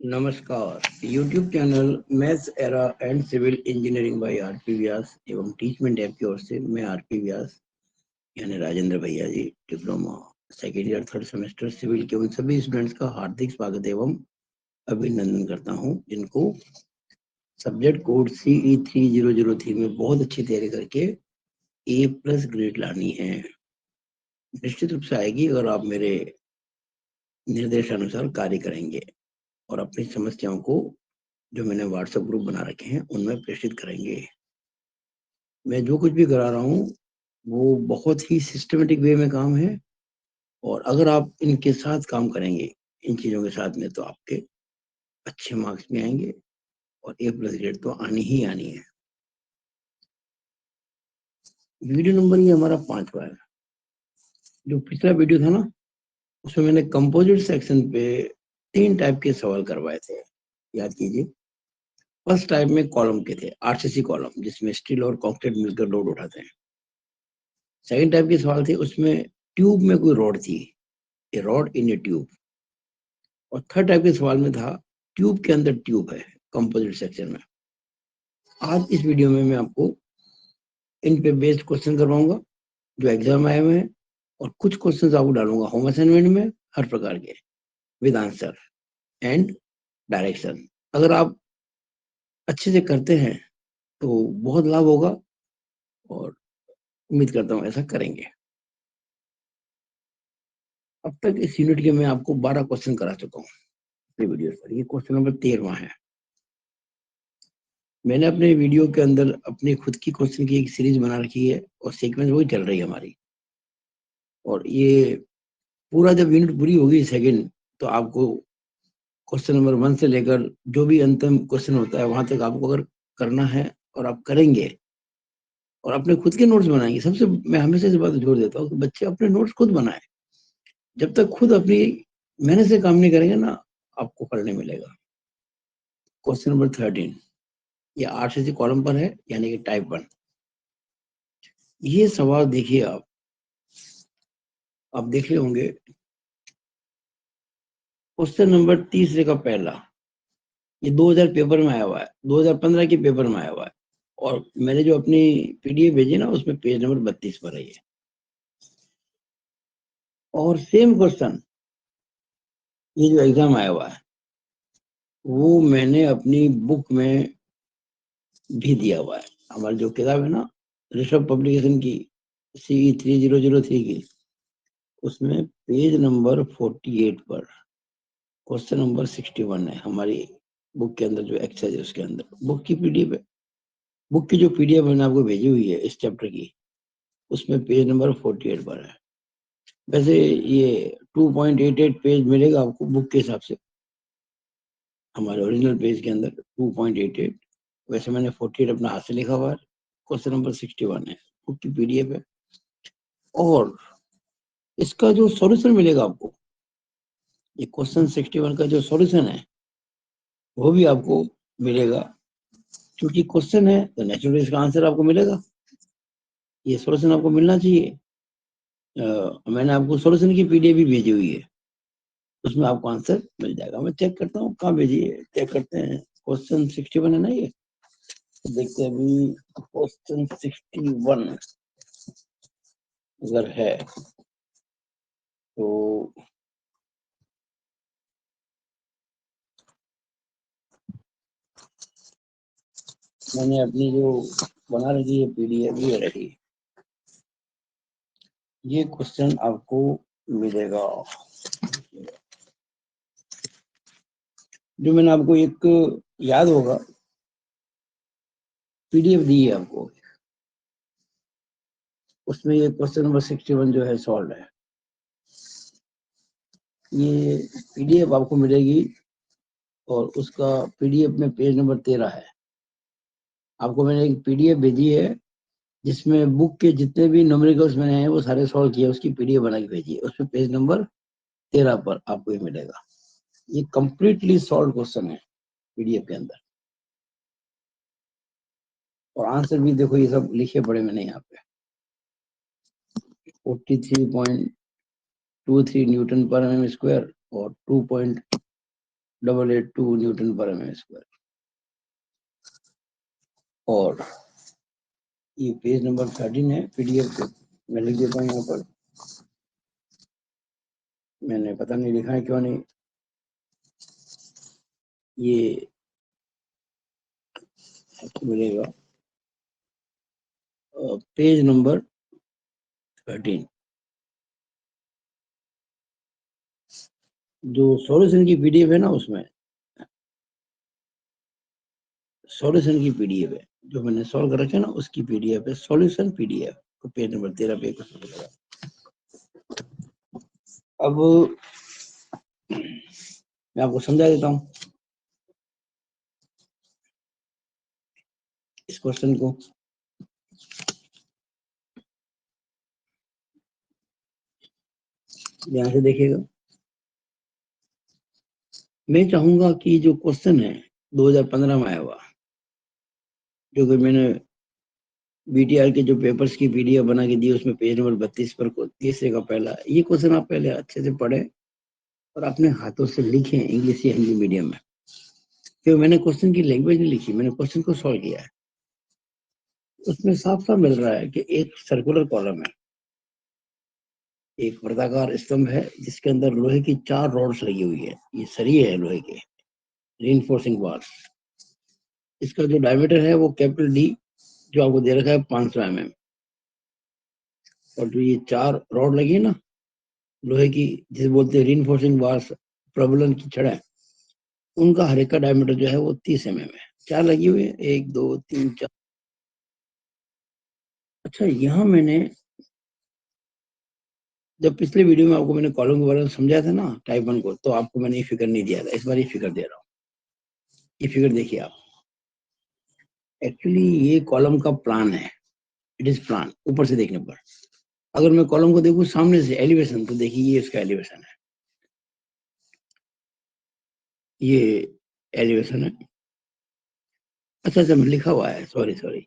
नमस्कार। YouTube channel maths era and civil engineering by RP Vyas एवं Teachment app की ओर से मैं आरपी व्यास यानी राजेंद्र भैया ji diploma second year third semester civil के उन सभी स्टूडेंट्स का हार्दिक स्वागत एवं अभिनंदन करता हूं जिनको सब्जेक्ट कोड CE3003 में बहुत अच्छी तैयारी करके A+ ग्रेड लानी है। निश्चित रूप से आएगी अगर आप मेरे निर्देशानुसार कार्य करेंगे और अपनी समस्याओं को जो मैंने व्हाट्सएप ग्रुप बना रखे हैं उनमें प्रेषित करेंगे। मैं जो कुछ भी करा रहा हूँ वो बहुत ही सिस्टमेटिक वे में काम है और अगर आप इनके साथ काम करेंगे इन चीजों के साथ में तो आपके अच्छे मार्क्स भी आएंगे और A+ ग्रेड तो आनी ही आनी है। वीडियो नंबर ये हमारा 5वां है। जो पिछला वीडियो था ना उसमें मैंने कंपोजिट सेक्शन पे 3 टाइप के सवाल करवाए थे, याद कीजिए। फर्स्ट टाइप में कॉलम के थे, RCC कॉलम जिसमें स्टील और कंक्रीट मिलकर लोड उठाते हैं। सेकंड टाइप के सवाल थे उसमें ट्यूब में कोई रॉड थी, ए रॉड इन ए ट्यूब। और थर्ड टाइप के सवाल में था ट्यूब के अंदर ट्यूब है, कंपोजिट सेक्शन में। आज इस वीडियो में मैं आपको इन पे बेस्ड क्वेश्चन करवाऊंगा जो एग्जाम में आए हुए हैं और कुछ क्वेश्चंस आपको डालूंगा होम असाइनमेंट में हर प्रकार के विद आंसर एंड डायरेक्शन। अगर आप अच्छे से करते हैं तो बहुत लाभ होगा और उम्मीद करता हूँ ऐसा करेंगे। अब तक इस यूनिट के मैं आपको 12 क्वेश्चन करा चुका हूँ वीडियो पर। ये क्वेश्चन नंबर 13वां है। मैंने अपने वीडियो के अंदर अपनी खुद की क्वेश्चन की एक सीरीज बना रखी है और सीक्वेंस वही चल रही है हमारी। और ये पूरा जब यूनिट पूरी होगी सेकंड तो आपको क्वेश्चन नंबर 1 से लेकर जो भी अंतिम क्वेश्चन होता है वहां तक आपको अगर करना है और आप करेंगे और अपने खुद के नोट्स बनाएंगे। सबसे मैं हमेशा इस बात पर जोर देता हूँ कि बच्चे अपने नोट्स खुद बनाए। जब तक खुद अपनी मेहनत से काम नहीं करेंगे ना आपको फल नहीं मिलेगा। क्वेश्चन नंबर 13 ये RCC कॉलम पर है यानी कि टाइप 1। ये सवाल देखिए आप देख रहे होंगे। क्वेश्चन नंबर 30 का पहला, ये 2000 पेपर में आया हुआ है, 2015 के पेपर में आया हुआ है और मैंने जो अपनी PDF भेजी ना उसमें पेज नंबर 32 पर है ये। और सेम क्वेश्चन ये जो एग्जाम आया हुआ है वो मैंने अपनी बुक में भी दिया हुआ है। हमारी जो किताब है ना ऋषभ पब्लिकेशन की CE3003 की, उसमें पेज नंबर 48 पर क्वेश्चन नंबर 61 है। हमारी बुक के अंदर जो एक्सरसाइज है उसके अंदर बुक की PDF है। बुक की जो PDF मैंने आपको भेजी हुई है इस चैप्टर की उसमें पेज नंबर 48 पर है। वैसे ये 2.88 पेज मिलेगा आपको बुक के हिसाब से, हमारे ओरिजिनल पेज के अंदर 2.88। वैसे मैंने 48 अपना हाथ से लिखा हुआ है। क्वेश्चन नंबर 61 है, बुक की PDF है। और इसका जो सॉल्यूशन मिलेगा आपको, ये क्वेश्चन 61 का जो सॉल्यूशन है वो भी आपको मिलेगा। क्योंकि क्वेश्चन है तो नेचुरली इसका आंसर आपको मिलेगा। ये सॉल्यूशन आपको मिलना चाहिए। मैंने आपको सॉल्यूशन की PDF भी भेजी हुई है, उसमें आपको आंसर मिल जाएगा। मैं चेक करता हूँ कहाँ भेजी है, चेक करते हैं। क्वेश्चन 61 है ना ये, तो देखते हैं अभी। क्वेश्चन 61 अगर है तो मैंने अपनी जो बना रखी है PDF ये रही। ये क्वेश्चन आपको मिलेगा जो मैंने आपको एक याद होगा PDF दी है आपको, उसमें ये क्वेश्चन नंबर 61 जो है सॉल्व है। ये PDF आपको मिलेगी और उसका PDF में पेज नंबर 13 है। आपको मैंने एक PDF भेजी है जिसमें बुक के जितने भी न्यूमेरिकल्स मैंने हैं वो सारे सॉल्व किए, उसकी PDF बना के भेजी है। उसमें पेज नंबर 13 पर आपको ये मिलेगा। ये कंप्लीटली सॉल्व क्वेश्चन है PDF के अंदर और आंसर भी देखो ये सब लिखे पड़े मैंने यहाँ पे। 43.23 न्यूटन पर mm स्क्वायर और 882 न्यूटन पर एम स्क्वायर। और ये पेज नंबर 13 है पीडीएफ पे, मैं लिख देता हूँ यहाँ पर। मैंने पता नहीं लिखा है क्यों नहीं। ये आपको मिलेगा पेज नंबर 13। जो सॉल्यूशन की पीडीएफ है ना, उसमें सॉल्यूशन की पीडीएफ है, जो मैंने सॉल्व कर रखा है ना, उसकी पीडीएफ है, सॉल्यूशन पीडीएफ, तो पेज नंबर 13 पे कुछ मिलेगा। अब मैं आपको समझा देता हूँ इस क्वेश्चन को। ध्यान से देखिएगा। मैं चाहूंगा कि जो क्वेश्चन है 2015 में आया हुआ, जो कि मैंने बीटीआर के जो पेपर्स की पीडीएफ बना के दी, उसमें पेज नंबर 32 पर तीसरे का पहला, ये क्वेश्चन आप पहले अच्छे से पढ़े और अपने हाथों से लिखें इंग्लिश या हिंदी मीडियम में। क्योंकि मैंने क्वेश्चन की लैंग्वेज नहीं लिखी, मैंने क्वेश्चन को सॉल्व किया है। उसमें साफ साफ मिल रहा है कि एक सर्कुलर कॉलम है, एक वर्गाकार स्तंभ है जिसके अंदर लोहे की 4 रॉड्स लगी हुई है, ये सरिये है लोहे के, रीइंफोर्सिंग बार्स। इसका जो डायमीटर है वो कैपिटल डी, जो आपको दे रखा है 500 mm। और जो ये 4 रॉड लगी है ना लोहे की, जिसे बोलते हैं रीइंफोर्सिंग बार्स, प्रबलन की छड़, उनका हर एक का डायमीटर जो है वो 30 mm है। 4 लगी हुई है, 1 2 3 4। अच्छा, यहाँ मैंने जब पिछले वीडियो में आपको मैंने कॉलम के बारे में समझाया था ना टाइप 1 को, तो आपको मैंने ये फिगर नहीं दिया था, इस बार ये फिगर दे रहा हूँ। ये फिगर देखिए आप, एक्चुअली ये कॉलम का प्लान है, इट इज प्लान ऊपर से देखने पर। अगर मैं कॉलम को देखूं सामने से एलिवेशन, तो देखिए ये इसका एलिवेशन है, ये एलिवेशन है। अच्छा अच्छा, मैं लिखा हुआ है, सॉरी सॉरी,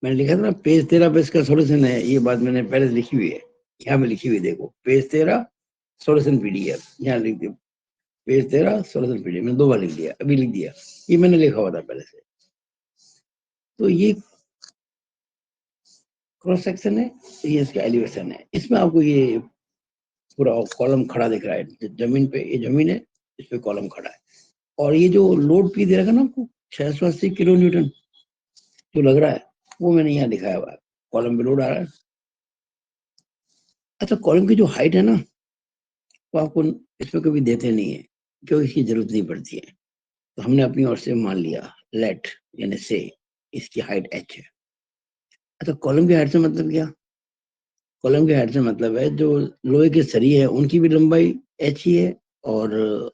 मैंने लिखा था ना पेज 13 पे इसका सॉल्यूशन है, ये बात मैंने पहले से लिखी हुई है, यहाँ पे लिखी हुई, देखो पेज 13 सॉल्यूशन पीडीएफ, यहाँ लिख दिया पेज 13 सॉल्यूशन पीडीएफ, मैंने 2 बार लिख दिया, अभी लिख दिया, ये मैंने लिखा हुआ था पहले से। तो ये क्रॉस सेक्शन है, ये इसका एलिवेशन है। इसमें आपको ये पूरा कॉलम खड़ा दिख रहा है जमीन पे, ये जमीन है, इस पे कॉलम खड़ा है। और ये जो लोड पी दे रखा ना आपको 680 किलो न्यूटन जो लग रहा है, वो मैंने यहाँ दिखाया हुआ है, कॉलम पे लोड आ रहा है। अच्छा, कॉलम की जो हाइट है ना, वो आपको इसमें कभी देते नहीं है, क्योंकि इसकी जरूरत नहीं पड़ती है। तो हमने अपनी ओर से मान लिया, लेट यानी से इसकी हाइट h है। अच्छा, कॉलम की हाइट से मतलब क्या? कॉलम की हाइट से मतलब है जो लोहे के सरिये है उनकी भी लंबाई h ही है, और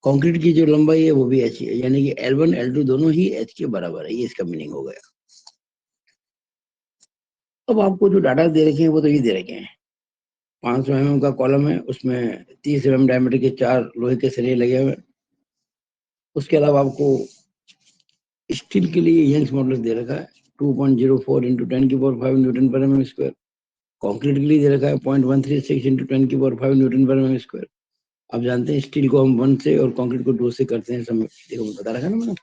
कंक्रीट की जो लंबाई है वो भी h ही है, यानी कि L1 L2 दोनों ही h के बराबर है। ये इसका मीनिंग हो गया। अब आपको जो डाटा दे रखे हैं वो तो ये दे रखे हैं, 500 mm का कॉलम है, उसमें 30 mm डायमीटर के 4 लोहे के सरिये लगे हुए हैं। उसके अलावा आपको स्टील के लिए यंग्स मॉडुलस दे रखा है 2.04 इंटू 10⁵ न्यूटन पर mm स्क्वायर। कंक्रीट के लिए दे रखा है 0.136 इंटू 10⁵ न्यूटन पर mm स्क्वायर। आप जानते हैं स्टील को हम 1 से और कंक्रीट को 2 से करते हैं, सब देखो बता रखा है ना मैंने।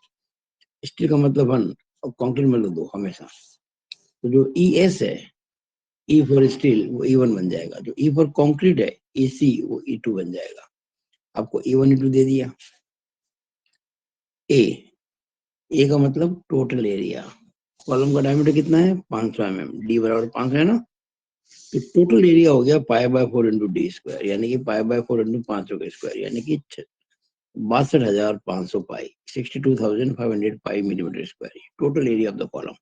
स्टील का मतलब 1 और कंक्रीट मतलब 2 हमेशा। तो जो ई एस है, ई फॉर स्टील, वो E1 बन जाएगा। जो ई फॉर कंक्रीट है, EC, वो E2 बन जाएगा। आपको E1 E2 दे दिया। ए का मतलब टोटल एरिया, कॉलम का डायमीटर कितना है 500 mm, डी बराबर 500 है ना, तो टोटल एरिया हो गया π/4 इंटू डी स्क्वायर, यानी कि π/4 इंटू 500 का स्क्वायर, यानी कि 62,500 pi, 62,500 pi millimetre square, total area of the column.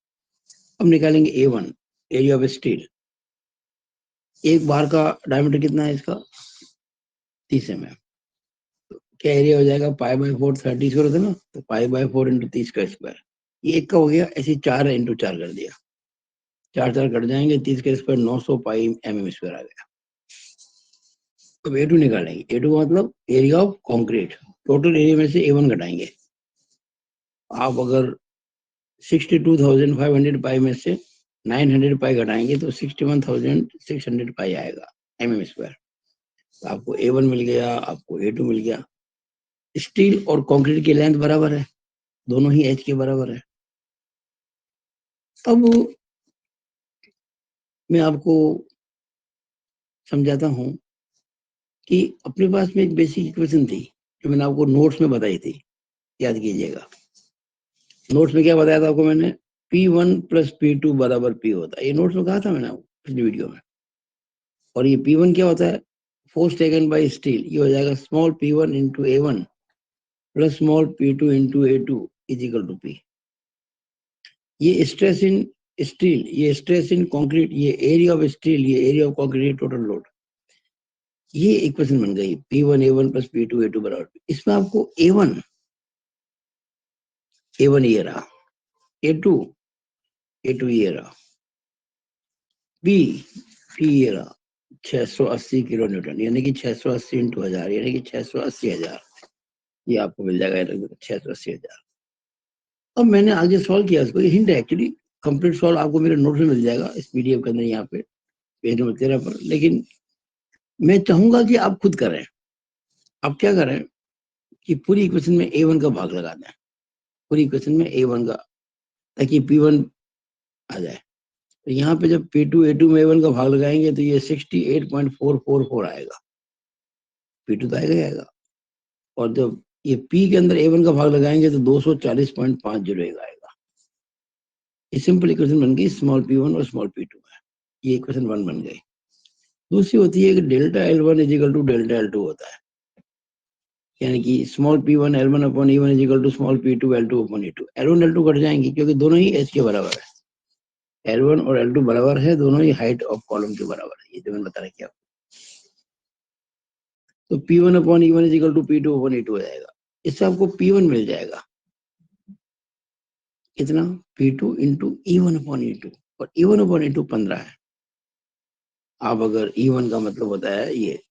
अब निकालेंगे A1, एरिया ऑफ स्टील। एक बार का डायमीटर कितना है इसका 30 mm, तो क्या एरिया हो जाएगा π/4, 30 स्क्वायर होता है ना, तो π/4 इंटू 30 का स्क्वायर। ये एक का हो गया, ऐसे 4 इंटू 4 कर दिया, 4 4 कट जाएंगे, 30 का स्क्वायर 900 पाई mm स्क्वायर आ गया। अब A2 निकालेंगे, A2 का मतलब area of concrete, total area में से A1 घटाएंगे। आप अगर 62,500 पाई में से 900 पाई घटाएंगे तो 61,600 पाई आएगा mm स्क्वायर। तो आपको A1 मिल गया, आपको A2 मिल गया। स्टील और कंक्रीट की लेंथ बराबर है, दोनों ही एच के बराबर है। अब मैं आपको समझाता हूं कि अपने पास में एक बेसिक इक्वेशन थी जो मैंने आपको नोट्स में बताई थी, याद कीजिएगा। नोट्स में क्या बताया था आपको मैंने, P1 प्लस P2 बराबर P होता है, ये नोट्स में कहा था मैंने आपको पिछली वीडियो में। और ये P1 क्या होता है, फोर्स टेकन बाय स्टील, ये हो जाएगा small P1 into A1 plus small P2 into A2 is equal to P। ये स्ट्रेस इन स्टील, ये स्ट्रेस इन कंक्रीट, ये एरिया ऑफ स्टील, ये area of concrete, total load. ये equation बन गई P1 A1 plus P2 A2 बराबर। इसमें आपको A1 ये रहा, A2 ये रहा, P ये रहा 680 किलो न्यूटन, यानी कि 680 इंटू 1000, यानी कि 680,000। ये आपको मिल जाएगा 680,000। अब मैंने आगे सॉल्व किया इसको, ये हिंट है एक्चुअली, कंप्लीट सॉल्व आपको मेरे नोट्स में मिल जाएगा इस पीडीएफ के अंदर, यहाँ पे पेज नंबर 13 पर। लेकिन मैं चाहूंगा कि आप खुद करें। आप क्या करें कि पूरी इक्वेशन में A1 का भाग लगा दें, पूरी इक्वेशन में A1 का, ताकि P1 आ जाए। तो यहाँ पे जब P2 A2 में A1 का भाग लगाएंगे तो ये 68.444 आएगा, P2 तो आएगा ही आएगा। और जब ये P के अंदर A1 का भाग लगाएंगे तो 240.50 आएगा। ये सिंपल इक्वेशन बन गई स्मॉल P1 और स्मॉल P2 में। ये इक्वेशन 1 बन गई। दूसरी होती है कि delta L1 is equal to delta L2 होता है, यानी कि small P1 L1 upon E1 is equal to small P2 L2 upon E2। L1 L2 cut जाएंगे क्योंकि दोनों ही H के बराबर है। L1 और L2 बराबर है, दोनों ही हाइट ऑफ कॉलम के बराबर है, ये जो मैंने बता रखा है। तो P1 upon E1 is equal to P2 upon E2 हो जाएगा। इससे आपको P1 मिल जाएगा कितना, P2 into E1 upon E2, और E1 अपॉन E2 15 है। आप अगर E1 का मतलब होता है ये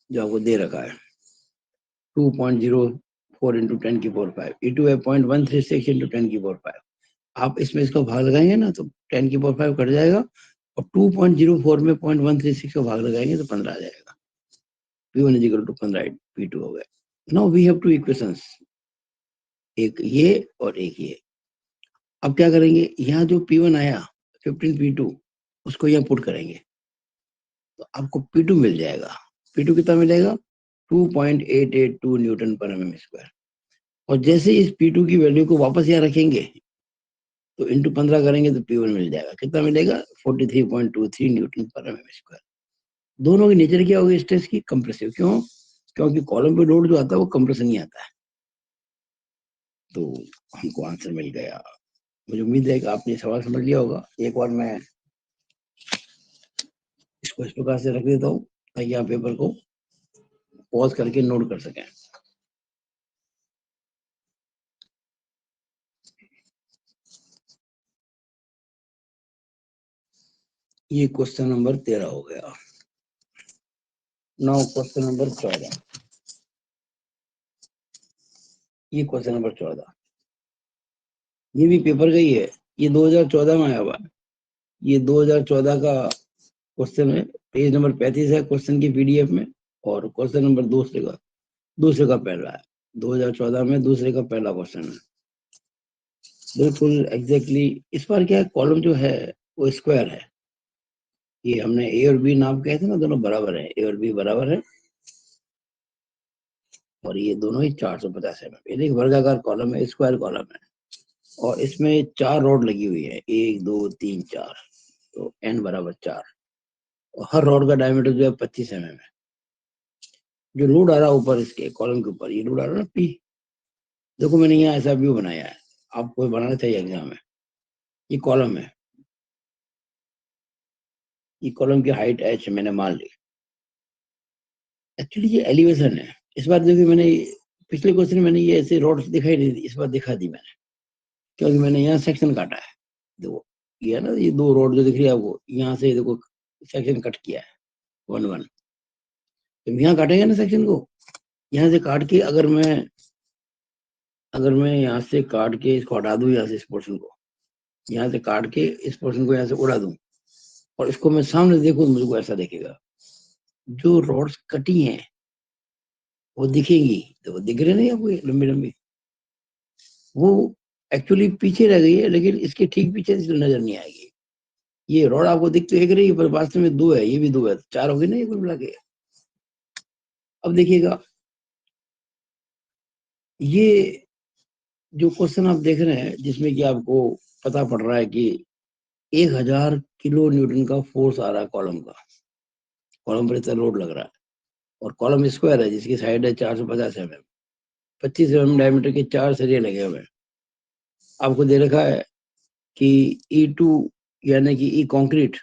जो आपको दे रखा है 2.04 इंटू 10 की पावर 5, E2 है 0.136 इंटू 10 की पावर 5। आप इसमें इसका भाग लगाएंगे ना तो 10 की पावर 5 कट जाएगा, और 2.04 में 0.136 का भाग लगाएंगे तो 15 आ जाएगा। P1 is equal to 15, P2 हो गया। Now we have two equations, एक ये और एक ये। अब क्या करेंगे, यहाँ जो P1 आया 15 P2, उसको यहाँ पुट करेंगे तो आपको P2 मिल जाएगा। P2 कितना मिलेगा, 2.882 न्यूटन पर mm स्क्वायर। और जैसे इस P2 की वैल्यू को वापस यहाँ रखेंगे तो इंटू 15 करेंगे तो P1 मिल जाएगा। कितना मिलेगा, 43.23 न्यूटन पर mm स्क्वायर। दोनों की नेचर क्या होगी स्ट्रेस की, कंप्रेसिव। क्यों, क्योंकि कॉलम पे लोड जो आता है वो कंप्रेशन ही आता है। तो हमको आंसर मिल गया। मुझे उम्मीद है कि आपने सवाल समझ लिया होगा। एक बार मैं इसको इस प्रकार से रख देता हूँ ताकि आप पेपर को पॉज करके नोट कर सकें। ये क्वेश्चन नंबर 13 हो गया। नाउ क्वेश्चन नंबर 14, ये क्वेश्चन नंबर 14, ये भी पेपर का ही है। ये 2014 में आया हुआ है। ये 2014 का क्वेश्चन है, पेज नंबर 35 है क्वेश्चन की पीडीएफ में। और क्वेश्चन नंबर दूसरे का पहला है, 2014 में दूसरे का पहला क्वेश्चन है। बिल्कुल एग्जैक्टली। इस बार क्या है, कॉलम जो है वो स्क्वायर है। ये हमने ए और बी नाम कहे थे ना, दोनों बराबर है, ए और बी बराबर है। और ये दोनों ही 450 mm, ये एक वर्गाकार कॉलम है, स्क्वायर कॉलम है। और इसमें 4 रॉड लगी हुई है, 1 2 3 4, तो n बराबर 4। और हर रॉड का डायमीटर जो है 25 mm है। जो लोड आ रहा है ऊपर इसके कॉलम के ऊपर, ये लोड आ रहा है ना P। देखो मैंने यहाँ ऐसा व्यू बनाया है, आपको बनाना चाहिए एग्जाम में। ये कॉलम है, ये कॉलम की हाइट h मैंने मान ली। एक्चुअली ये एलिवेशन है। इस बार देखिए मैंने पिछले क्वेश्चन में मैंने ये ऐसे रॉड दिखाई नहीं दी, इस बार दिखा दी मैंने, क्योंकि मैंने यहाँ सेक्शन काटा है। देखो ये है ना, ये 2 रोड जो दिख रही है आपको, यहाँ से देखो सेक्शन कट किया है 1 1। तो यहाँ काटेंगे ना सेक्शन को, यहाँ से काट के अगर मैं यहाँ से काट के इसको हटा दूं, यहाँ से इस पोर्शन को, यहाँ से काट के इस पोर्शन को यहाँ से उड़ा दूं, और इसको मैं सामने देखूं, मुझको ऐसा देखेगा। जो रोड्स कटी हैं वो दिखेंगी, तो वो दिख रहे नहीं आपको लंबी लंबी, वो एक्चुअली पीछे रह गई है, लेकिन इसके ठीक पीछे से नजर नहीं आएगी। ये रॉड आपको दिख तो एक रही है, पर वास्तव में दो है, ये भी दो है, चार हो गई ना ये कुल मिला के। अब देखिएगा, ये जो क्वेश्चन आप देख रहे हैं, जिसमें कि आपको पता पड़ रहा है कि 1000 किलो न्यूटन का फोर्स आ रहा है कॉलम का, कॉलम पर इतना लोड लग रहा है, और कॉलम स्क्वायर है जिसकी साइड है 450 mm, 25 mm डायमीटर के 4 सरिये लगे हुए हैं। आपको दे रखा है कि E2 यानी कि ई कंक्रीट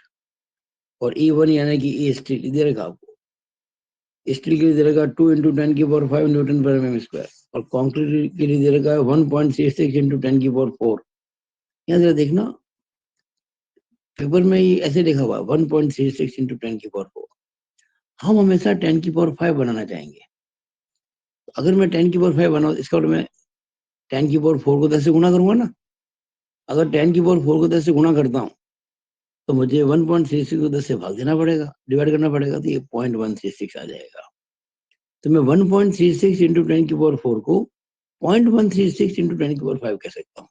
और E1 यानी कि ई स्टील दे रखा आपको। स्टील के लिए दे रखा 2 × 10⁵ न्यूटन पर mm स्क्वायर, और कंक्रीट के लिए दे रखा है 1.66 × 10⁴। यहाँ जरा देखना, पेपर में ये ऐसे लिखा हुआ है 1.66 × 10⁴। हम हमेशा 10⁵ बनाना चाहेंगे। अगर मैं 10⁵ बनाऊँ, इसका मतलब मैं 10⁴ को 10 से गुणा करूंगा ना। अगर 10⁴ को 10 से गुणा करता हूँ, तो मुझे 1.66 को 10 से भाग देना पड़ेगा, डिवाइड करना पड़ेगा, तो ये 0.136 आ जाएगा। तो मैं 1.36 × 10⁴ को 0.136 × 10⁵ कह सकता हूँ।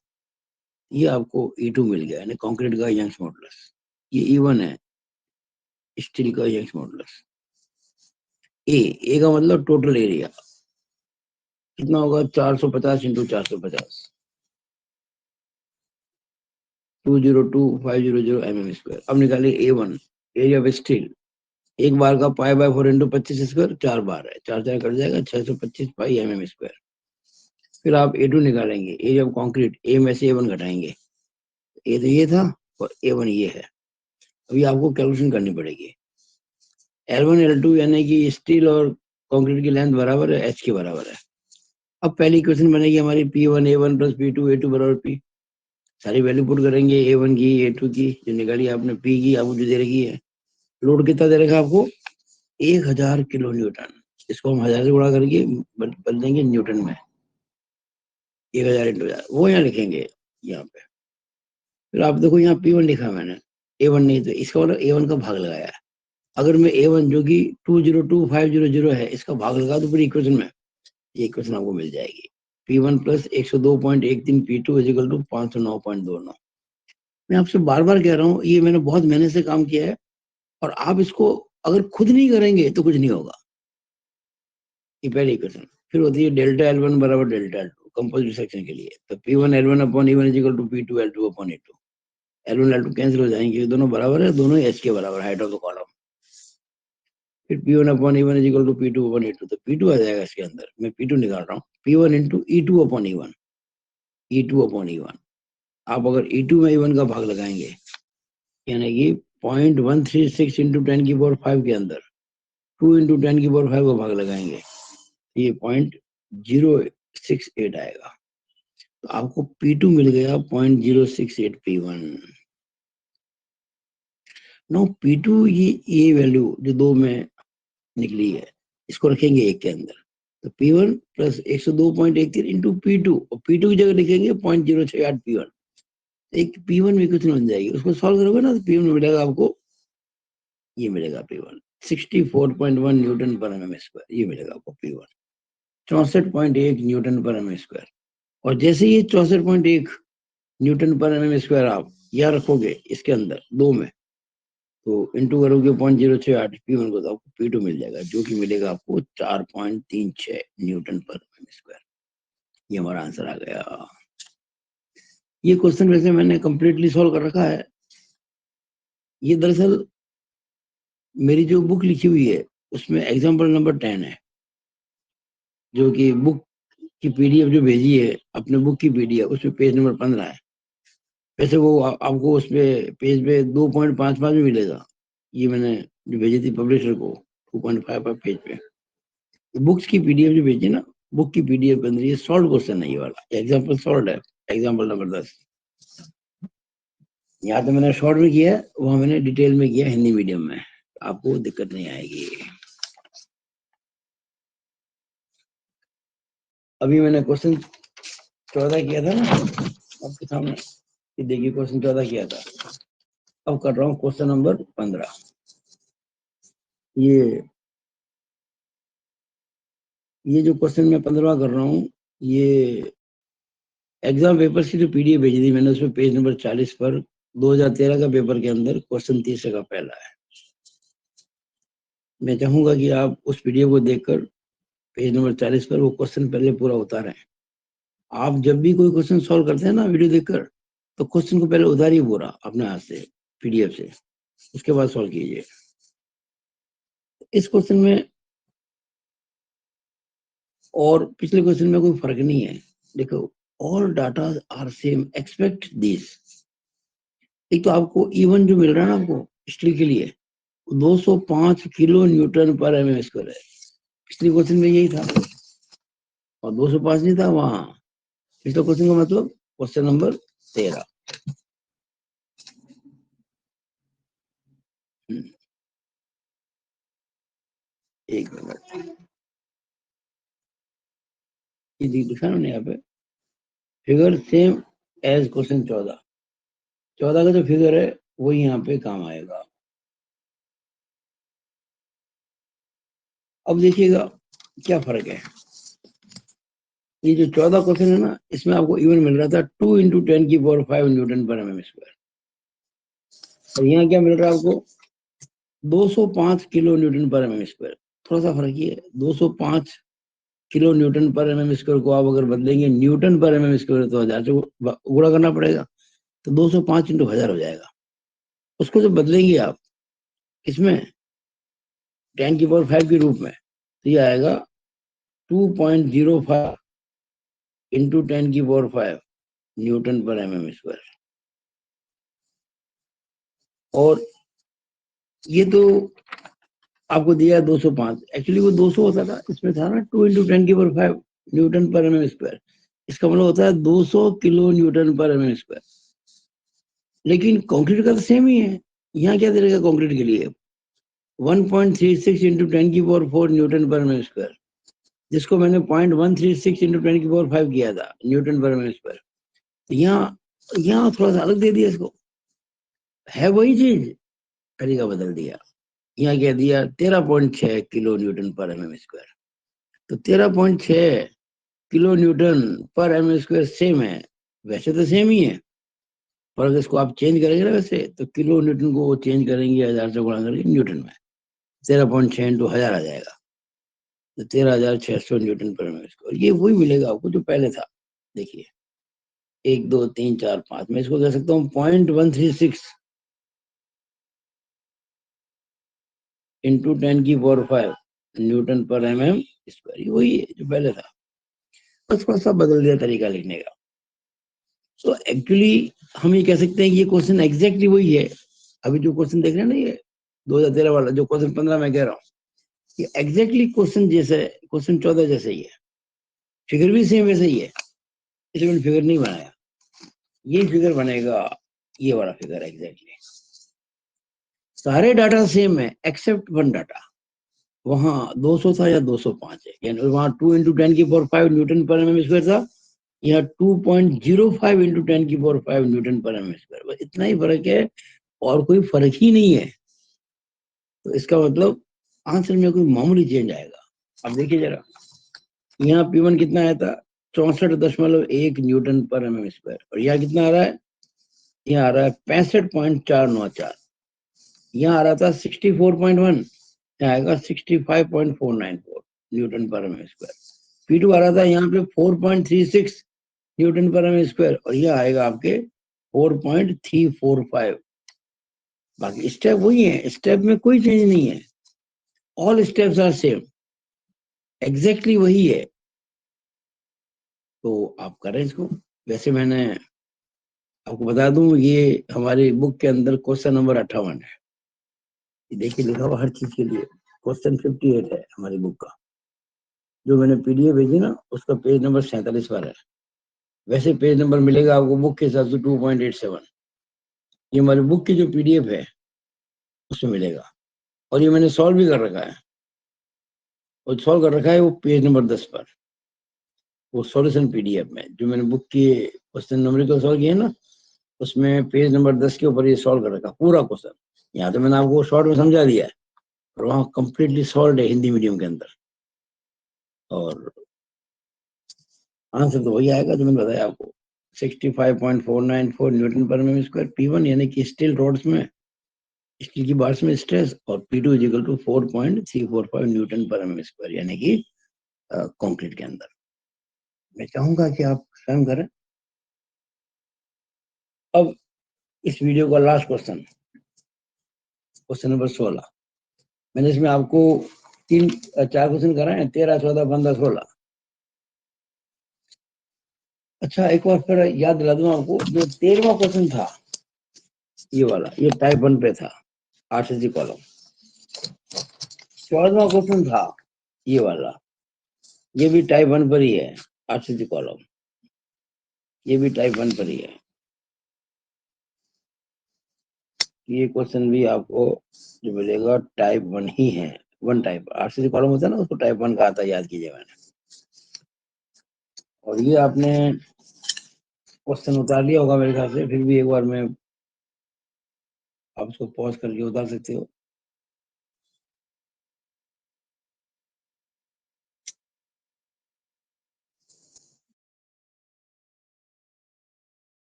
ये आपको E2 मिल गया, यानी कंक्रीट का यंग्स मॉडुलस। ये E1 है, स्टील का यंग्स मॉडुलस। ए का मतलब टोटल एरिया कितना होगा, 450 × 450, 202,500 mm²। अब निकालिए A1, एरिया ऑफ स्टील। एक बार का π/4 × 25² 4 बार है, 4 4 कट जाएगा, 625 पाई mm²। फिर आप A2 निकालेंगे, एरिया ऑफ कंक्रीट। ए में से A1 घटाएंगे, ए तो ये था और A1 ये है। अभी आपको कैलकुलेशन करनी पड़ेगी। L1 L2 यानी कि स्टील और कंक्रीट की लेंथ बराबर है, H के बराबर है। अब पहली क्वेश्चन बनेगी हमारी P1 A1 + P2 A2 बराबर P। सारी वैल्यू पुट करेंगे, A1 की A2 की जो निकाली आपने, P की आपको जो दे रखी है। लोड कितना दे रखा आपको, 1000 किलो न्यूटन। इसको हम 1000 से गुणा करके बदल देंगे न्यूटन में, 1000 × 1000 वो यहाँ लिखेंगे यहाँ पे। फिर आप देखो यहाँ P1 लिखा है मैंने, A1 नहीं, तो इसका मतलब A1 का भाग लगाया है। अगर मैं A1 जो कि 202,500 है, इसका भाग लगा तो पूरी इक्वेशन में, ये इक्वेशन आपको मिल जाएगी। P1 + 102.13 P2 = 509.29। मैं आपसे बार बार कह रहा हूँ, ये मैंने बहुत मेहनत से काम किया है, और आप इसको अगर खुद नहीं करेंगे तो कुछ नहीं होगा। ये पहली इक्वेशन। फिर होती है डेल्टा L1 बराबर डेल्टा L2 कंपोजिट सेक्शन के लिए। तो P1 L1/E1 = P2 L2/E2। L1 L2 cancel हो जाएंगे, दोनों बराबर है, दोनों H के बराबर, हाइट ऑफ द कॉलम। फिर P1/E1 = P2/E2। तो P2 आ जाएगा इसके अंदर, मैं P2 निकाल रहा हूँ, P1 × E2/E1, E2/E1। आप अगर E2 में E1 का भाग लगाएंगे, यानी कि 0.136 × 10⁵ के अंदर 2 × 10⁵ का भाग लगाएंगे, ये 0.068 आएगा। तो आपको P2 मिल गया 0.068 P1। नो P2, ये वैल्यू जो दो में निकली है, इसको रखेंगे एक के अंदर। तो P1 + 102.13 × P2, और P2 की जगह लिखेंगे 0.068 P1। एक P1 में कुछ बन जाएगी, उसको सॉल्व करोगे ना, तो P1 में मिलेगा आपको, ये मिलेगा P1 64.1 N/mm²। ये मिलेगा आपको P1 64.1 N/mm²। और जैसे ये 64.1 N/mm² आप यहाँ रखोगे इसके अंदर दो में, तो इंटू करोगे 0.068 P1 को, तो आपको P2 मिल जाएगा, जो कि मिलेगा आपको 4.36 N/mm²। ये हमारा आंसर आ गया। ये क्वेश्चन वैसे मैंने कंप्लीटली सॉल्व कर रखा है। ये दरअसल मेरी जो बुक लिखी हुई है, उसमें एग्जाम्पल नंबर 10 है, जो कि बुक की PDF जो भेजी है, अपने बुक की PDF, उसमें पेज नंबर 15 है। वैसे वो आपको उसमें पेज पे 2.55 में मिलेगा। ये मैंने जो भेजी थी पब्लिशर को 2.55 पेज पे। बुक्स की PDF जो भेजी ना, बुक की PDF के अंदर ये सॉल्व क्वेश्चन है, ये वाला एग्जाम्पल सॉल्व है, एग्जाम्पल नंबर 10। यहाँ तो मैंने शॉर्ट में किया है, वहां मैंने डिटेल में किया हिंदी मीडियम में, आपको दिक्कत नहीं आएगी। अभी मैंने क्वेश्चन 14 किया था ना आपके सामने, ये देखिए क्वेश्चन 14 किया था। अब कर रहा हूँ क्वेश्चन नंबर 15। ये ये जो क्वेश्चन मैं 15वां कर रहा हूँ, ये एग्जाम पेपर की जो पीडीएफ भेजी थी मैंने, उसमें पेज नंबर 40 पर 2013 का पेपर के अंदर क्वेश्चन 30 का पहला है। मैं चाहूंगा कि आप उस पीडीएफ को देखकर पेज नंबर 40 पर वो क्वेश्चन पहले पूरा उतारें। आप जब भी कोई क्वेश्चन सॉल्व करते हैं ना वीडियो देखकर, तो क्वेश्चन को पहले उतारिए पूरा अपने हाथ से पीडीएफ से, उसके बाद सॉल्व कीजिए। इस क्वेश्चन में और पिछले क्वेश्चन में कोई फर्क नहीं है। देखो, all data are same expect this. एक तो आपको E1 जो मिल रहा है ना आपको स्टील के लिए, 205 kilo Newton per M M square है। पिछले क्वेश्चन में यही था और 205 नहीं था वहां। पिछले क्वेश्चन का मतलब क्वेश्चन नंबर 13। एक मिनट, ये लिखा ना यहाँ पे, फिगर सेम एज क्वेश्चन 14 का जो फिगर है वो यहाँ पे काम आएगा। अब देखिएगा क्या फर्क है। ये जो 14 क्वेश्चन है ना, इसमें आपको इवन मिल रहा था 2 into 10⁵ Newton per m square, और यहाँ क्या मिल रहा है आपको 205 kilo Newton per m square. थोड़ा सा फर्क ही है। 205 kilo Newton per m square को आप अगर बदलेंगे न्यूटन पर एम स्क्वायर तो 1000 से गुणा करना पड़ेगा, तो 205 इंटू 1000 हो जाएगा। उसको जब बदलेंगे आप इसमें 10⁵ के रूप में, तो ये आएगा 2.05 into 10⁵ Newton per m square. और ये तो आपको दिया 205, एक्चुअली वो 200 होता था, इसमें था ना 2 into 10⁵ Newton per m square. इसका मतलब होता है 200 kilo Newton per m square. लेकिन कंक्रीट का तो सेम ही है। यहाँ क्या दे रहेगा कंक्रीट के लिए 1.36 into 10⁴ Newton per m square, जिसको मैंने 0.136 इंटू 10⁵ किया था न्यूटन पर एम स्क्वायर। यहाँ यहाँ थोड़ा सा अलग दे दिया, इसको है वही चीज, तरीका बदल दिया। यहाँ क्या दिया 13.6 kilo Newton per m square. तो 13.6 kilo Newton per m square same है, वैसे तो सेम ही है, पर अगर इसको आप चेंज करेंगे ना वैसे, तो किलो न्यूटन को वो चेंज करेंगे 1000 से गुणा करके न्यूटन में, 13.6 इंटू 1000 आ जाएगा, तो 13,600 न्यूटन पर एम स्क्वायर। ये वही मिलेगा आपको जो पहले था। देखिए 1 2 3 4 5, मैं इसको कह सकता हूँ 0.136 into 10⁵ Newton per M M square. वही है जो पहले था, बस थोड़ा सा बदल दिया तरीका लिखने का। तो एक्चुअली हम ये कह सकते हैं कि ये क्वेश्चन एग्जैक्टली वही है। अभी जो क्वेश्चन देख रहे हैं ना, ये 2013 वाला जो क्वेश्चन 15 में कह रहा हूँ, ये एग्जैक्टली क्वेश्चन जैसे क्वेश्चन 14 जैसे ही है, फिगर भी सेम वैसे ही है। इसलिए फिगर नहीं बनाया, ये फिगर बनेगा, ये वाला फिगर एग्जैक्टली। सारे डाटा सेम है एक्सेप्ट वन डाटा, वहां 200 था या 205 है, यानी वहां 2 into 10⁵ Newton per m square था, यहाँ 2.05 into 10⁵ Newton per m square. बस इतना ही फर्क है, और कोई फर्क ही नहीं है। तो इसका मतलब आंसर में कोई मामूली चेंज आएगा। अब देखिए जरा, यहाँ P1 कितना आया था 64.1 न्यूटन पर एम स्क्वायर, और यहाँ कितना आ रहा है, यहाँ आ रहा है 65.494। यहाँ आ रहा था 64.1, यहाँ आएगा 65.494 Newton per m square. P2 आ रहा था यहाँ पे 4.36 न्यूटन पर एम स्क्वायर, और यह आएगा आपके 4.345। बाकी स्टेप वही है, स्टेप में कोई चेंज नहीं है, all steps are same, exactly वही है। तो आप करें इसको। वैसे मैंने आपको बता दूं, ये हमारी बुक के अंदर क्वेश्चन नंबर 58 है। देखिए लिखा हुआ हर चीज के लिए। क्वेश्चन 58 है हमारी बुक का, जो मैंने पीडीएफ भेजी ना, उसका पेज नंबर 47 पर है। वैसे पेज नंबर मिलेगा आपको बुक के हिसाब से 2.87। ये हमारी बुक की जो पीडीएफ है उसमें मिलेगा, और ये मैंने सॉल्व भी कर रखा है, और सॉल्व कर रखा है वो पेज नंबर 10 पर, वो सॉल्यूशन पीडीएफ में जो मैंने बुक की क्वेश्चन नंबर को सॉल्व किया ना, उसमें पेज नंबर 10 के ऊपर ये सॉल्व कर रखा पूरा क्वेश्चन। यहाँ तो मैंने आपको शॉर्ट में समझा दिया है, और वहाँ कम्प्लीटली सॉल्व है हिंदी मीडियम के अंदर। और आंसर तो वही आएगा जो मैंने बताया आपको, 65.494 Newton per m square P1, यानी कि स्टील रोड्स में, स्टील की बार्स में स्ट्रेस, और P2 is equal to 4.345 Newton per m square, यानी कि कंक्रीट के अंदर। मैं चाहूंगा कि आप स्वयं करें। अब इस वीडियो का लास्ट क्वेश्चन, क्वेश्चन नंबर 16। मैंने इसमें आपको 4 क्वेश्चन कराए हैं, 13, 14, 15, 16। अच्छा, एक बार फिर याद दिला दूं आपको, जो 13वां क्वेश्चन था ये वाला, ये टाइप 1 पे था, आरसीसी कॉलम। 14वां क्वेश्चन था ये वाला, ये भी टाइप 1 पर ही है, आरसीसी कॉलम, ये भी टाइप 1 पर ही है। ये क्वेश्चन भी आपको जो मिलेगा टाइप 1 ही है, 1 टाइप। आरसीसी कॉलम होता है ना, उसको टाइप 1 कहा था, याद कीजिए मैंने। और ये आपने क्वेश्चन उतार लिया होगा मेरे ख्याल से, फिर भी एक बार मैं आप उसको पॉज करके उतार सकते हो।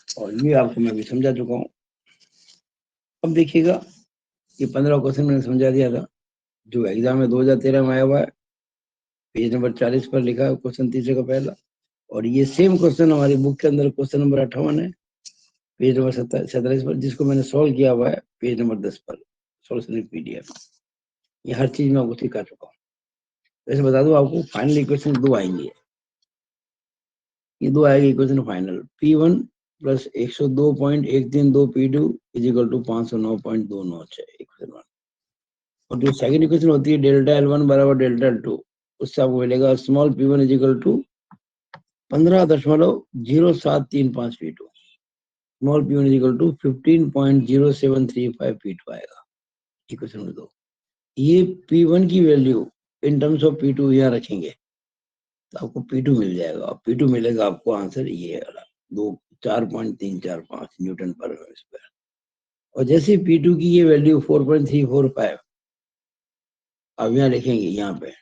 और ये आपको मैं भी समझा चुका हूँ। अब देखिएगा, ये 15 क्वेश्चन मैंने समझा दिया था, जो एग्जाम में 2013 में आया हुआ है, पेज नंबर 40 पर लिखा है, क्वेश्चन तीसरे का पहला। और ये सेम क्वेश्चन हमारी बुक के अंदर क्वेश्चन नंबर 58 है, पेज नंबर 47 पर, जिसको मैंने सॉल्व किया हुआ है पेज नंबर 10 पर, सॉल्यूशन PDF। ये हर चीज मैं आपको सिखा चुका हूँ। वैसे बता दूं आपको, फाइनल इक्वेशन 2 आएंगी, ये 2 आएगी equation final, P1 plus 102.132 P2 is equal to 509.296 equation 1। और जो सेकंड इक्वेशन होती है डेल्टा L1 बराबर डेल्टा L2, उससे आपको मिलेगा small P1 is equal to 15.0735 P2, small P1 is equal to 15.0735 P2 आएगा इक्वेशन नंबर 2। ये P1 की value in terms of P2 यहाँ रखेंगे तो आपको P2 मिल जाएगा। P2 मिलेगा आपको, आंसर ये वाला 4.345 न्यूटन पर एम स्क्वायर। और जैसे P2 की ये वैल्यू 4.345 अब यहाँ लिखेंगे, यहाँ पे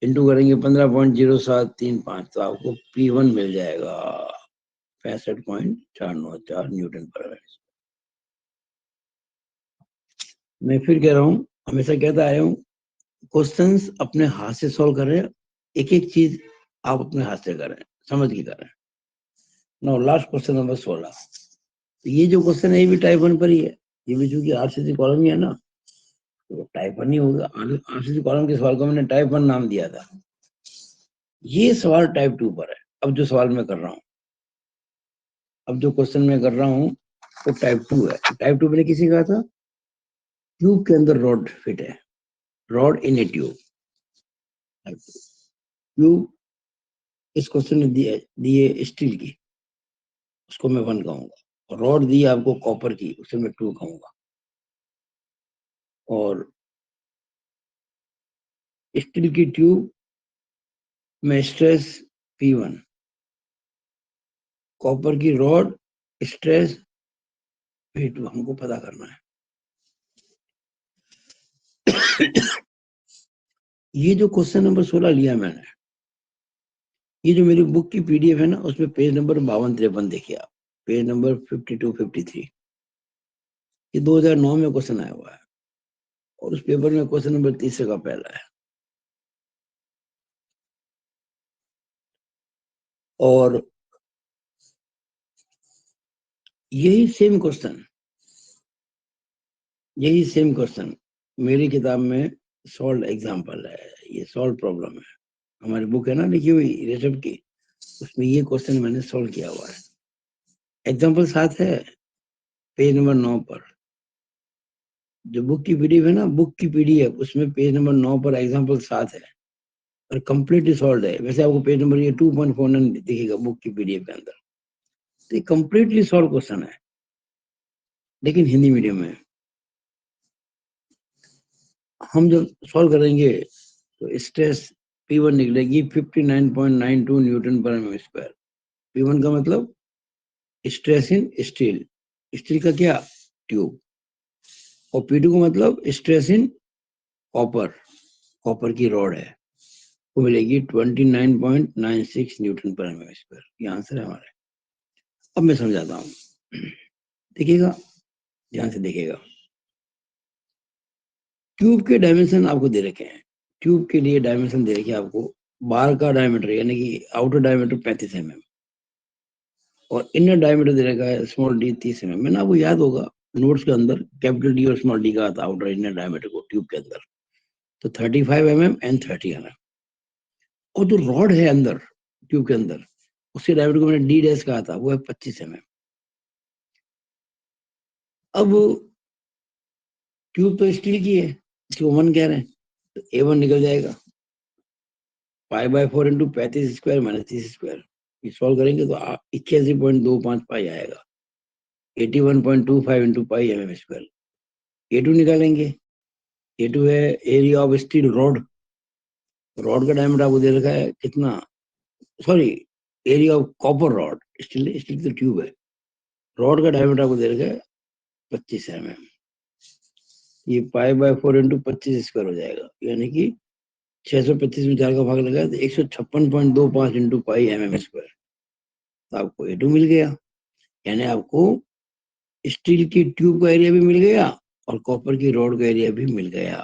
इंटू करेंगे 15.0735, तो आपको P1 मिल जाएगा 65.494 न्यूटन पर एम स्क्वायर। मैं फिर कह रहा हूँ, हमेशा कहता आया हूँ, क्वेश्चंस अपने हाथ से सॉल्व कर रहे हैं, एक एक चीज आप अपने हाथ से करें, समझ के करें। Now last question number 16। ये जो क्वेश्चन है ये भी टाइप 1 पर ही है, ये भी चूंकि आरसीसी कॉलम ही है ना, तो टाइप 1 ही होगा। आरसीसी कॉलम के सवाल को मैंने टाइप 1 नाम दिया था। ये सवाल टाइप 2 पर है। अब जो सवाल मैं कर रहा हूँ, अब जो क्वेश्चन मैं कर रहा हूँ वो टाइप 2 है। टाइप 2 मैंने किसी कहा था, ट्यूब के अंदर रॉड फिट है, रॉड इन ए ट्यूब। ट्यूब इस क्वेश्चन में दिए स्टील की, उसको मैं 1 कहूंगा। रॉड दी आपको कॉपर की, उसे मैं 2 कहूंगा। और स्टील की ट्यूब में स्ट्रेस P1, कॉपर की रॉड स्ट्रेस P2 हमको पता करना है। ये जो क्वेश्चन नंबर 16 लिया मैंने, ये जो मेरी बुक की PDF है ना, उसमें पेज नंबर 52-53 देखिए आप, पेज नंबर 52-53, ये 2009 में क्वेश्चन आया हुआ है, और उस पेपर में क्वेश्चन नंबर 30 का पहला है। और यही सेम क्वेश्चन मेरी किताब में सॉल्व एग्जाम्पल है, ये सॉल्व प्रॉब्लम है। हमारी बुक है ना लिखी हुई रेशम की, उसमें ये क्वेश्चन मैंने सॉल्व किया हुआ है। एग्जाम्पल साथ है पेज नंबर 9 पर। जो बुक की PDF है ना, बुक की PDF, उसमें पेज नंबर 9 पर एग्जाम्पल 7 है और कंप्लीटली सॉल्व है। वैसे आपको पेज नंबर ये 2.49 दिखेगा बुक की PDF के अंदर। तो ये कंप्लीटली सॉल्व क्वेश्चन है, लेकिन हिंदी मीडियम में। हम जब सॉल्व करेंगे तो स्ट्रेस P1 निकलेगी 59.92 Newton per m square. P1 का मतलब स्ट्रेस इन स्टील, स्टील का क्या, ट्यूब। और P2 का मतलब स्ट्रेस इन कॉपर की रॉड है, वो मिलेगी 29.96 न्यूटन पर एमएम स्क्वायर। ये आंसर है हमारा। अब मैं समझाता हूँ, देखिएगा, ध्यान से देखिएगा। ट्यूब के डायमेंशन आपको दे रखे हैं, ट्यूब के लिए डायमेंशन दे रखे हैं आपको। बार का डायमीटर यानी कि आउटर डायमीटर 35 mm और इनर डायमीटर दे रखा है स्मॉल डी 30 mm। मैंने आपको याद होगा नोट्स के अंदर कैपिटल डी और स्मॉल डी का आता आउटर इनर डायमीटर को ट्यूब के अंदर, तो 35 mm एंड 30 mm। और जो रॉड है अंदर ट्यूब के अंदर, उसके डायमीटर को मैंने डी डैश कहा था, वो है 25 mm। अब ट्यूब तो स्टील की है, इसको 1 कह रहे हैं, तो A1 निकल जाएगा, π/4 इंटू 35 स्क्वायर माइनस 30 स्क्वायर। ये सॉल्व करेंगे तो 81.25 पाई आएगा, 81.25 into pi mm square. A2 निकालेंगे, A2 है area of steel rod, rod का डायमीटर आपको दे रखा है कितना, sorry area of copper rod, steel steel तो ट्यूब है, रॉड का डायमीटर आपको दे रखा है 25 mm। ये π/4 इंटू 25 स्क्वायर हो जाएगा, यानी कि 625 में 4 का भाग लगा तो 156.25 इंटू पाई mm स्क्वायर। तो आपको A2 मिल गया, यानी आपको स्टील की ट्यूब का एरिया भी मिल गया और कॉपर की रॉड का एरिया भी मिल गया।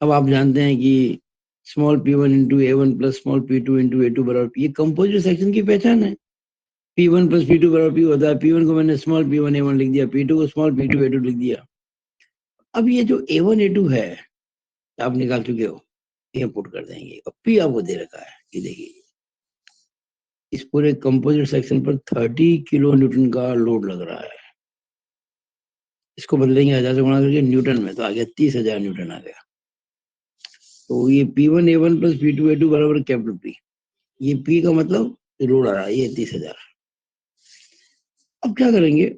अब आप जानते हैं कि small p1 into A1 plus small p2 into A2 बराबर, ये कंपोजिट सेक्शन की पहचान है। p1 प्लस p2 बराबर p होता है, p1 को मैंने स्मॉल p1 A1 लिख दिया, p2 को स्मॉल p2 A2 लिख दिया। अब ये जो A1 A2 है आप निकाल चुके हो, ये पुट कर देंगे और p आपको दे रखा है, ये देखिए इस पूरे कंपोजिट सेक्शन पर 30 किलो न्यूटन का लोड लग रहा है। इसको बदलेंगे 1000 से गुणा करके न्यूटन में, तो आ गया 30,000 न्यूटन आ गया। तो ये P1 A1 plus P2 A2 बराबर कैपिटल P, ये P का मतलब लोड आ रहा है, ये 30,000। अब क्या करेंगे,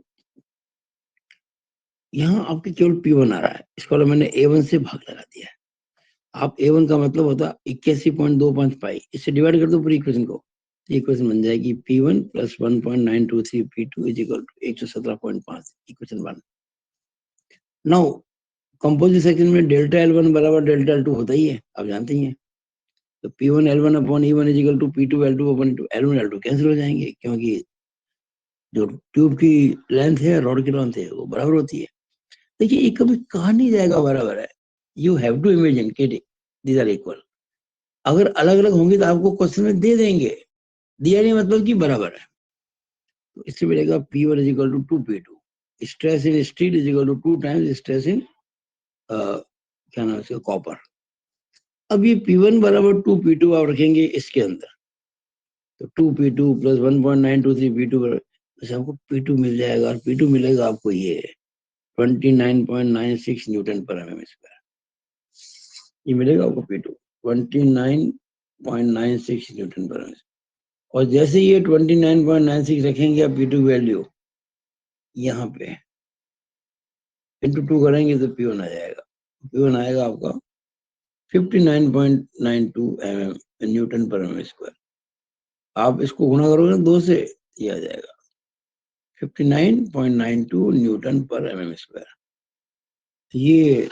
यहाँ आपके केवल P1 आ रहा है, इसको मैंने A1 से भाग लगा दिया है। आप A1 का मतलब होता है 81.25 पाई, इससे डिवाइड कर दो पूरी इक्वेशन को, तो इक्वेशन बन जाएगी P1 plus 1.923 P2 is equal to 117.5, equation 1। Now composite section में डेल्टा L1 बराबर डेल्टा L2 होता ही है, आप जानते ही हैं। तो P1 L1 upon E1 is equal to P2 L2 upon L1 L2 cancel हो जाएंगे, क्योंकि जो ट्यूब की लेंथ है रॉड की लेंथ है वो बराबर होती है। देखिए ये कभी कहा नहीं जाएगा बराबर है, यू हैव टू इमेजिन कि दीज आर इक्वल। अगर अलग अलग होंगे तो आपको क्वेश्चन में दे देंगे, दिया नहीं मतलब कि बराबर है। तो इससे मिलेगा P1 is equal to 2P2, stress in steel is equal to 2 times stress in क्या नाम है इसका, कॉपर। अब ये P1 बराबर 2P2 आप रखेंगे इसके अंदर, तो 2P2 प्लस 1.923 P2 बराबर आपको P2 मिल जाएगा, और P2 मिलेगा आपको ये 29.96 न्यूटन पर mm स्क्वायर। ये मिलेगा आपको P2 29.96 न्यूटन पर mm। और जैसे ये 29.96 रखेंगे आप P2 वैल्यू यहाँ पे इंटू 2 करेंगे तो P1 आ जाएगा, P1 आएगा आपका 59.92 mm न्यूटन पर mm स्क्वायर। आप इसको गुणा करोगे ना 2 से, ये आ जाएगा 59.92 न्यूटन पर mm स्क्वायर। ये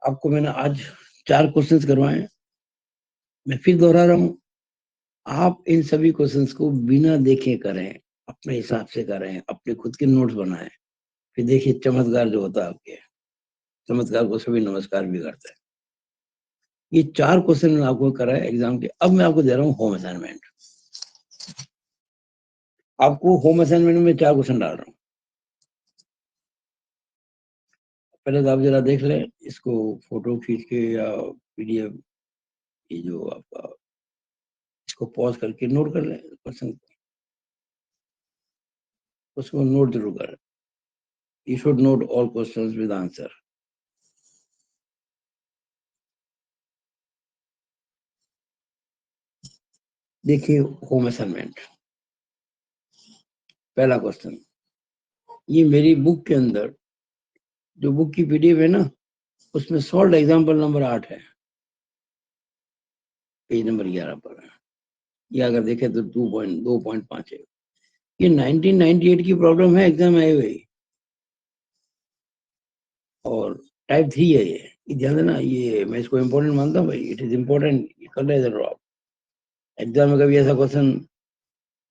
आपको मैंने आज 4 क्वेश्चंस करवाए, मैं फिर दोहरा रहा हूँ, आप इन सभी क्वेश्चंस को बिना देखे करें, अपने हिसाब से करें, अपने खुद के नोट्स बनाएं, फिर देखिए चमत्कार जो होता है आपके, चमत्कार को सभी नमस्कार भी करते हैं। ये 4 क्वेश्चन मैंने आपको करा है एग्जाम के। अब मैं आपको दे रहा हूँ होम असाइनमेंट। आपको होम असाइनमेंट में 4 क्वेश्चन डाल रहा हूँ, पहले तो आप जरा देख लें इसको, फोटो खींच के या PDF, ये जो आपका, इसको पॉज करके नोट कर लें क्वेश्चन को, उसको नोट जरूर करें। You should note all questions with answer. देखिए होम असाइनमेंट, पहला क्वेश्चन, ये मेरी बुक के अंदर जो बुक की PDF है ना, उसमें सॉल्व एग्जाम्पल नंबर 8 है, पेज नंबर 11 पर है। ये अगर देखें तो 2.5 है। ये 1998 की प्रॉब्लम है, एग्जाम आई हुई, और टाइप 3 है ये ध्यान देना, ये मैं इसको इम्पोर्टेंट मानता हूँ भाई, इट इज इम्पोर्टेंट, कर रहे जरूर आप। एग्जाम में कभी ऐसा क्वेश्चन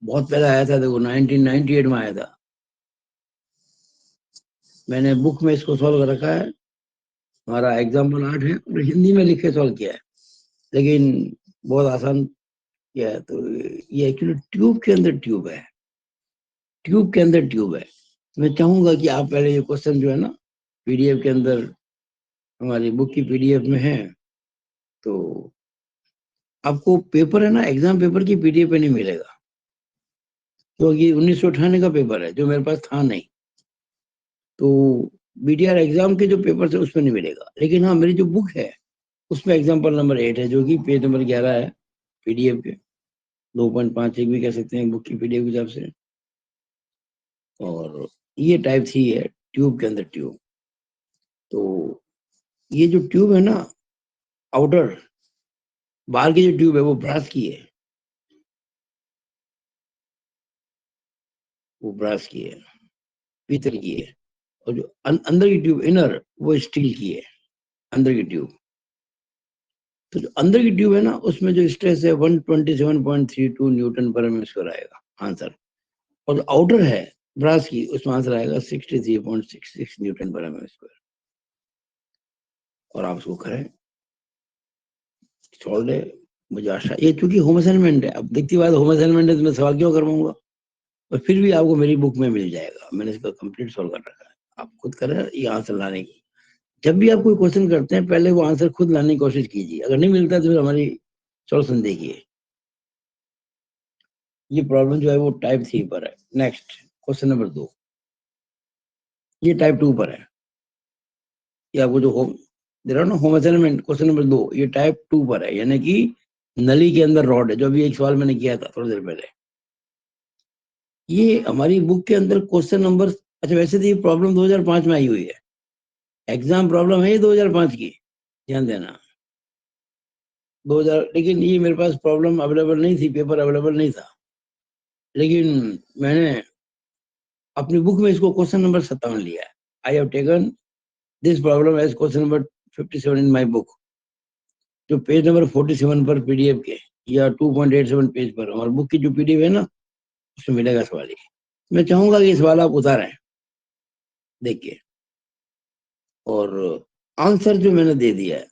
बहुत पहले आया था, देखो 1998 में आया था, मैंने बुक में इसको सॉल्व कर रखा है, हमारा एग्जाम्पल 8 है और हिंदी में लिख के सॉल्व किया है, लेकिन बहुत आसान किया है। तो ये एक्चुअली ट्यूब के अंदर ट्यूब है, ट्यूब के अंदर ट्यूब है। मैं चाहूंगा कि आप पहले ये क्वेश्चन जो है ना पीडीएफ के अंदर, हमारी बुक की पीडीएफ में है, तो आपको पेपर है ना, एग्जाम पेपर की पीडीएफ पे नहीं मिलेगा, क्योंकि 1998 का पेपर है जो मेरे पास था नहीं, तो बीटीआर एग्जाम के जो पेपर है उसमें नहीं मिलेगा। लेकिन हाँ, मेरी जो बुक है उसमें एग्जाम्पल नंबर 8 है, जो कि पेज नंबर 11 है पीडीएफ के, 2.51 भी कह सकते हैं बुक की पीडीएफ के हिसाब से। और ये टाइप 3 है, ट्यूब के अंदर ट्यूब। तो ये जो ट्यूब है ना, आउटर बाहर की जो ट्यूब है वो ब्रास की है, वो ब्रास की है, पीतल की है। और जो अंदर की ट्यूब इनर, वो स्टील की है, अंदर की ट्यूब। तो जो अंदर की ट्यूब है ना, उसमें जो स्ट्रेस है 127.32 न्यूटन पर एम स्क्वायर आएगा आंसर। और जो आउटर है ब्रास की, उसमें आंसर आएगा 63.66 न्यूटन पर एम स्क्वायर। और आप उसको करें, सॉल्व है। मुझे आशा, ये चूंकि होम असाइनमेंट है, अब देखती बात होम असाइनमेंट है तो मैं सवाल क्यों करवाऊंगा, और फिर भी आपको मेरी बुक में मिल जाएगा, मैंने इसका कंप्लीट सॉल्व कर रखा है। आप खुद करें ये आंसर लाने की। जब भी आप कोई क्वेश्चन करते हैं, पहले वो आंसर खुद लाने की कोशिश कीजिए, अगर नहीं मिलता तो फिर हमारी सॉल्यूशन देखिए। ये प्रॉब्लम जो है वो टाइप 3 पर है। नेक्स्ट क्वेश्चन नंबर 2, ये टाइप 2 पर है। ये आपको जो होम दे रहा हूँ ना, होम असाइनमेंट क्वेश्चन नंबर 2, ये टाइप 2 पर है, यानी कि नली के अंदर रॉड है, जो अभी एक सवाल मैंने किया था थोड़ी देर पहले। ये हमारी बुक के अंदर क्वेश्चन नंबर, अच्छा वैसे तो ये प्रॉब्लम 2005 में आई हुई है, एग्जाम प्रॉब्लम है ये 2005 की, ध्यान देना। 2000, लेकिन ये मेरे पास प्रॉब्लम अवेलेबल नहीं थी, पेपर अवेलेबल नहीं था, लेकिन मैंने अपनी बुक में इसको क्वेश्चन नंबर 57 लिया है। I have taken this problem as question number 57 in my book, जो पेज नंबर 47 पर पीडीएफ के, या 2.87 पेज पर हमारी बुक की जो पीडीएफ है ना, उसमें मिलेगा सवाल ये। मैं चाहूंगा कि ये सवाल आप उतारें, देखिए। और आंसर जो मैंने दे दिया है,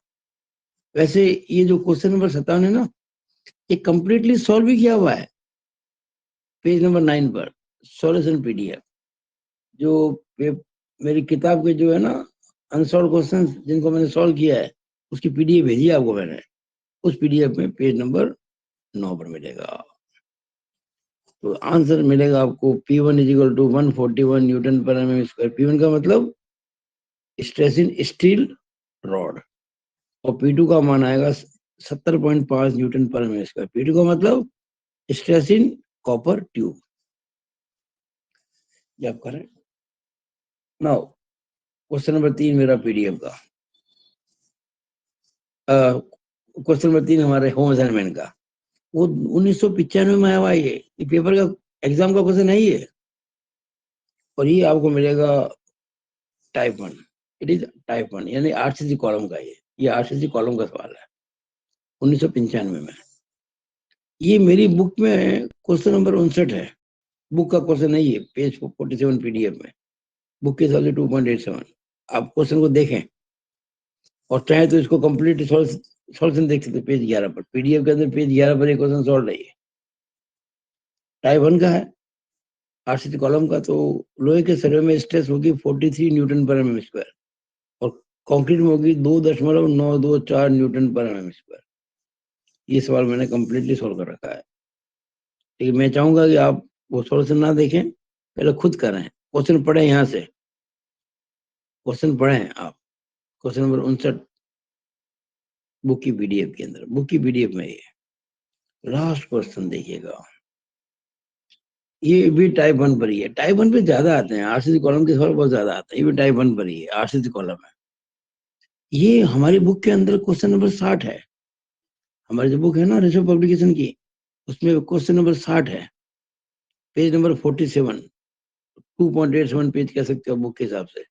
वैसे ये जो क्वेश्चन नंबर 57 है ना, ये कंप्लीटली सॉल्व भी किया हुआ है पेज नंबर 9 पर, सॉल्यूशन पीडीएफ। जो मेरी किताब के जो है ना अनसॉल्व क्वेश्चन जिनको मैंने सॉल्व किया है, उसकी पीडीएफ भेजी है आपको मैंने, उस पीडीएफ में पेज नंबर 9 पर मिलेगा। तो आंसर मिलेगा आपको P1 is equal to 141 Newton per m square. P1 का मतलब स्ट्रेस इन स्टील रॉड, और P2 का मान आएगा 70.5 Newton per m square. P2 का मतलब स्ट्रेस इन कॉपर ट्यूब। जब करें नाउ, क्वेश्चन नंबर 3 मेरा पीडीएफ का, क्वेश्चन नंबर 3 हमारे होम असाइनमेंट का, वो 1995 में आया हुआ है, ये पेपर का एग्जाम का क्वेश्चन है ये, और ये आपको मिलेगा टाइप 1। इट इज टाइप 1, यानी आरसीसी कॉलम का, ये आरसीसी कॉलम का सवाल है 1995 में। ये मेरी बुक में क्वेश्चन नंबर 59 है, बुक का क्वेश्चन नहीं है, पेज 47 पीडीएफ में, बुक के हिसाब से 2.87। आप क्वेश्चन को देखें और चाहे तो इसको कंप्लीट सॉल्यूशन देख सकते पेज 11 पर, पीडीएफ के अंदर पेज 11 पर ये क्वेश्चन सॉल्व नहीं है, टाइप 1 का है, आरसीसी कॉलम का। तो लोहे के सर्वे में स्ट्रेस होगी 43 न्यूटन पर एम स्क्वायर, और कंक्रीट में होगी 2.924 न्यूटन पर एम स्क्वायर। ये सवाल मैंने कंप्लीटली सॉल्व कर रखा है, लेकिन मैं चाहूंगा कि आप वो सॉल्यूशन ना देखें, पहले खुद करें, क्वेश्चन पढ़ें, यहाँ से क्वेश्चन पढ़ें आप, क्वेश्चन नंबर 59 बुक की पीडीएफ के अंदर, बुक की पीडीएफ में ये लास्ट क्वेश्चन देखिएगा। ये भी टाइप 1 पर ही है, टाइप 1 पे ज्यादा आते हैं, आरसीसी कॉलम के सवाल बहुत ज्यादा आते हैं, ये भी टाइप 1 पर ही है, आरसीसी कॉलम है। ये हमारी बुक के अंदर क्वेश्चन नंबर 60 है, हमारी जो बुक है ना रिसर्च पब्लिकेशन की, उसमें क्वेश्चन नंबर 60 है, पेज नंबर 47, 2.87 पेज कह सकते हो बुक के हिसाब से।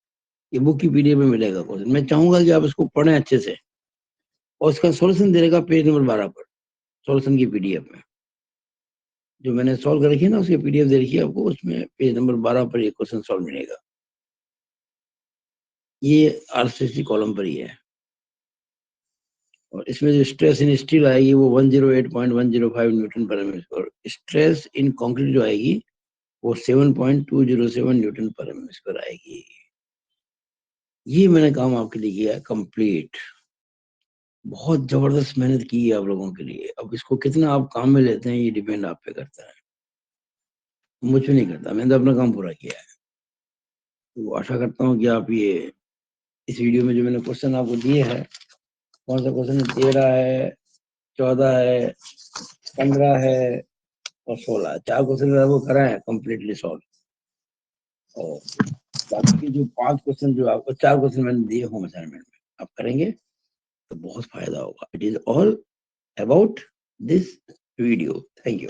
ये बुक की पीडीएफ में मिलेगा क्वेश्चन। मैं चाहूंगा कि आप इसको पढ़ें अच्छे से, और इसका सॉल्यूशन दे देगा पेज नंबर 12 पर, सॉल्यूशन की पीडीएफ में जो मैंने सॉल्व कर रखी है ना, उसकी पीडीएफ दे रखी है आपको, उसमें पेज नंबर 12 पर ये क्वेश्चन सॉल्व मिलेगा। ये आरसीसी कॉलम पर ही है, और इसमें जो स्ट्रेस इन स्टील आएगी वो 108.105 newton per m square, stress in concrete जो आएगी वो 7.207 न्यूटन पर एम स्क्वायर आएगी। ये मैंने काम आपके लिए किया है कंप्लीट। बहुत जबरदस्त मेहनत की है आप लोगों के लिए। अब इसको कितना आप काम में लेते हैं ये डिपेंड आप पे करता है, मुझ पे नहीं करता। मैंने तो अपना काम पूरा किया है। तो आशा करता हूँ कि आप ये इस वीडियो में जो मैंने क्वेश्चन आपको दिए हैं, कौन सा क्वेश्चन 13 है, 14 है, 15 है और 16 है, 4 क्वेश्चन वो करा है कम्प्लीटली सॉल्व। और बाकी के जो 5 क्वेश्चन जो आपको 4 क्वेश्चन मैंने दिए होम असाइनमेंट में आप करेंगे तो बहुत फायदा होगा। It is all about this video. Thank you.